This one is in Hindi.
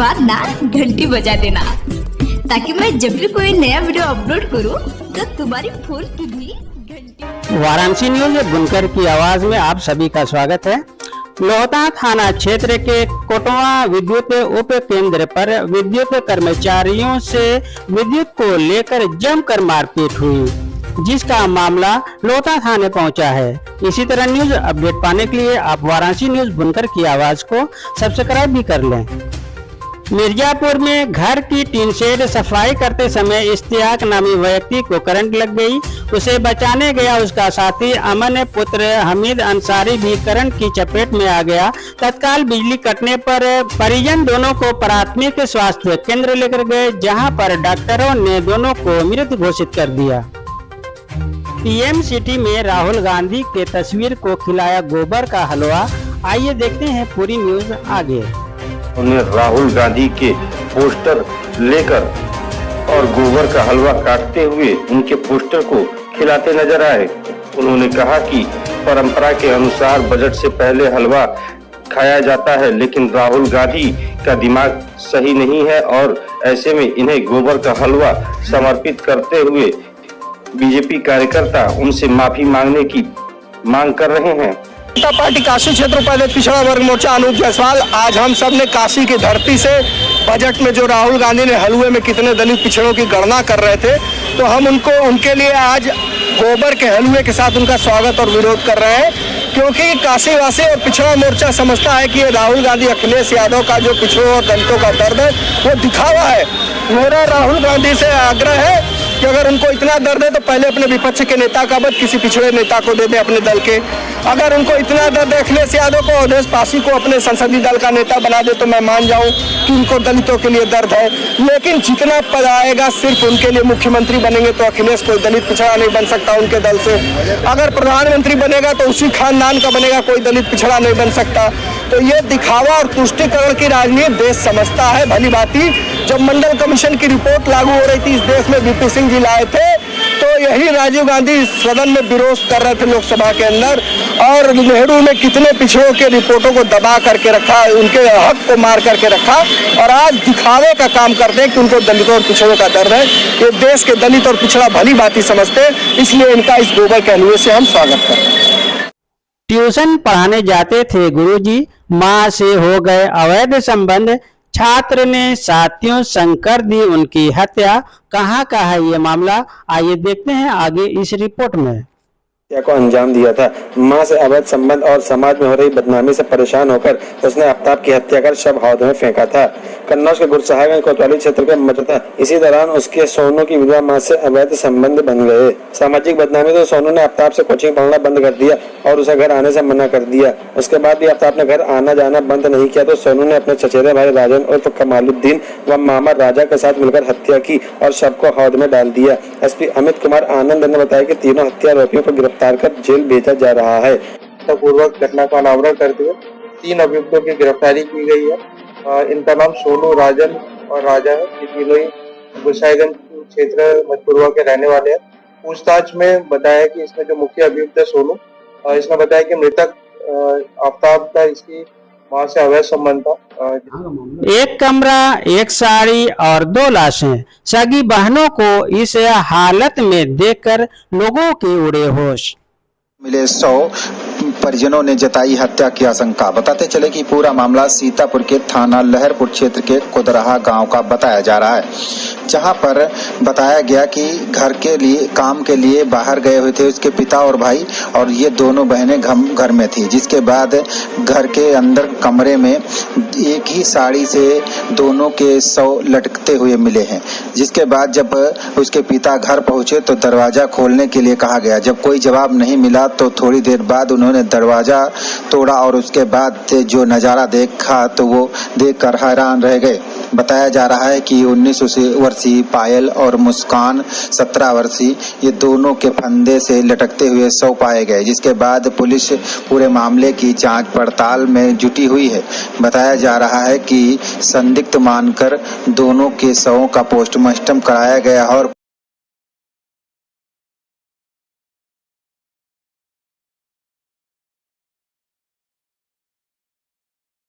बाद ना घंटी बजा देना, ताकि मैं जब भी कोई नया वीडियो अपलोड करूं तो तुम्हारी फोन की भी घंटी। वाराणसी न्यूज बुनकर की आवाज में आप सभी का स्वागत है। लोहता थाना क्षेत्र के कोटवा विद्युत उप केंद्र पर विद्युत कर्मचारियों से विद्युत को लेकर जमकर मारपीट हुई, जिसका मामला लोहता थाने पहुंचा है। इसी तरह न्यूज अपडेट पाने के लिए आप वाराणसी न्यूज बुनकर की आवाज को सब्सक्राइब भी कर लें। मिर्जापुर में घर की टीन शेड सफाई करते समय इश्तियाक नामी व्यक्ति को करंट लग गई। उसे बचाने गया उसका साथी अमन पुत्र हमीद अंसारी भी करंट की चपेट में आ गया। तत्काल बिजली कटने पर परिजन दोनों को प्राथमिक स्वास्थ्य केंद्र लेकर गए, जहां पर डॉक्टरों ने दोनों को मृत घोषित कर दिया। पीएम सिटी में राहुल गांधी के तस्वीर को खिलाया गोबर का हलवा। आइए देखते हैं पूरी न्यूज आगे। उन्हें राहुल गांधी के पोस्टर लेकर और गोबर का हलवा काटते हुए उनके पोस्टर को खिलाते नजर आए। उन्होंने कहा कि परंपरा के अनुसार बजट से पहले हलवा खाया जाता है, लेकिन राहुल गांधी का दिमाग सही नहीं है और ऐसे में इन्हें गोबर का हलवा समर्पित करते हुए बीजेपी कार्यकर्ता उनसे माफी मांगने की मांग कर रहे हैं। जनता पार्टी काशी क्षेत्र उपाध्यक्ष पिछड़ा वर्ग मोर्चा अनूप जायसवाल, आज हम सब ने काशी की धरती से बजट में जो राहुल गांधी ने हलवे में कितने दलित पिछड़ों की गणना कर रहे थे, तो हम उनके लिए आज गोबर के हलवे के साथ उनका स्वागत और विरोध कर रहे हैं, क्योंकि काशी वासी और पिछड़ा मोर्चा समझता है कि ये राहुल गांधी अखिलेश यादव का जो पिछड़ों और दलितों का दर्द है वो दिखावा है। मेरा राहुल गांधी से आग्रह है कि अगर उनको इतना दर्द है तो पहले अपने विपक्ष के नेता का बद किसी पिछड़े नेता को दे दे अपने दल के। अगर उनको इतना दर्द है अखिलेश यादव को, अवधेश पासी को अपने संसदीय दल का नेता बना दे तो मैं मान जाऊं कि उनको दलितों के लिए दर्द है। लेकिन जितना पद आएगा सिर्फ उनके लिए मुख्यमंत्री बनेंगे तो अखिलेश कोई दलित पिछड़ा नहीं बन सकता उनके दल से। अगर प्रधानमंत्री बनेगा तो उसी खानदान का बनेगा, कोई दलित पिछड़ा नहीं बन सकता। तो ये दिखावा और तुष्टिकरण की राजनीति देश समझता है भली भांति। जब मंडल कमीशन की रिपोर्ट लागू हो रही थी इस देश में, वीपी सिंह जी लाए थे, तो यही राजीव गांधी सदन में विरोध कर रहे थे लोकसभा के अंदर, और नेहरू ने कितने पिछड़ों के रिपोर्टों को दबा करके रखा, उनके हक को मार करके रखा, और आज दिखावे का काम करते हैं कि उनको दलितों और पिछड़ों का दर्द है। ये देश के दलित और पिछड़ा भली भांति समझते हैं, इसलिए इनका इस गोबर के हलवे से हम स्वागत करते हैं। ट्यूशन पढ़ाने जाते थे गुरुजी, माँ से हो गए अवैध संबंध, छात्र ने साथियों संग कर दी उनकी हत्या। कहाँ का है ये मामला, आइए देखते हैं आगे इस रिपोर्ट में। को अंजाम दिया था। मां से अवैध संबंध और समाज में हो रही बदनामी से परेशान होकर उसने आफ्ताब की हत्या कर शव हौद में फेंका था। कन्नौज के गुरसाहिबगंज कोतवाली क्षेत्र का मचा था। इसी दौरान उसके सोनू की विधवा मां से अवैध संबंध बन गए। सामाजिक बदनामी तो सोनू ने आफ्ताब से कोचिंग पढ़ना बंद कर दिया और उसे घर आने से मना कर दिया। उसके बाद भी आफ्ताब ने घर आना जाना बंद नहीं किया तो सोनू ने अपने चचेरे भाई राजन उर्फ कमालुद्दीन व मामा राजा के साथ मिलकर हत्या की और शव को हौद में डाल दिया। एसपी अमित कुमार आनंद ने बताया कि तीनों हत्या आरोपियों को गिरफ्तार कर जेल भेजा जा रहा है। पूर्वक घटना का अनावरण करते हुए 3 अभियुक्तों की गिरफ्तारी की गई है। इनका नाम सोनू, राजन और राजा है। ये तीनों ही गुरसाहिबगंज क्षेत्र मधुपुरवा के रहने वाले हैं। पूछताछ में बताया कि इसमें जो मुख्य अभियुक्त है सोनू, इसने बताया कि मृतक आफ्ताब का इसकी मां से अवैध संबंध था। एक कमरा, एक साड़ी और 2 लाशें, सगी बहनों को इस हालत में देखकर लोगों के उड़े होश। मिले 100 परिजनों ने जताई हत्या की आशंका। बताते चले कि पूरा मामला सीतापुर के थाना लहरपुर क्षेत्र के कोदराहा गांव का बताया जा रहा है, जहां पर बताया गया कि घर के लिए काम के लिए बाहर गए हुए थे उसके पिता और भाई, और ये दोनों बहनें घर में थी। जिसके बाद घर के अंदर कमरे में एक ही साड़ी से दोनों के शव लटकते हुए मिले हैं। जिसके बाद जब उसके पिता घर पहुंचे तो दरवाजा खोलने के लिए कहा गया। जब कोई जवाब नहीं मिला तो थोड़ी देर बाद उन्होंने दरवाजा तोड़ा और उसके बाद जो नजारा देखा तो वो देखकर हैरान रह गए। बताया जा रहा है कि 19 वर्षीय पायल और मुस्कान 17 वर्षीय, ये दोनों के फंदे से लटकते हुए शव पाए गए। जिसके बाद पुलिस पूरे मामले की जांच पड़ताल में जुटी हुई है। बताया जा रहा है कि संदिग्ध मानकर दोनों के शवों का पोस्टमार्टम कराया गया और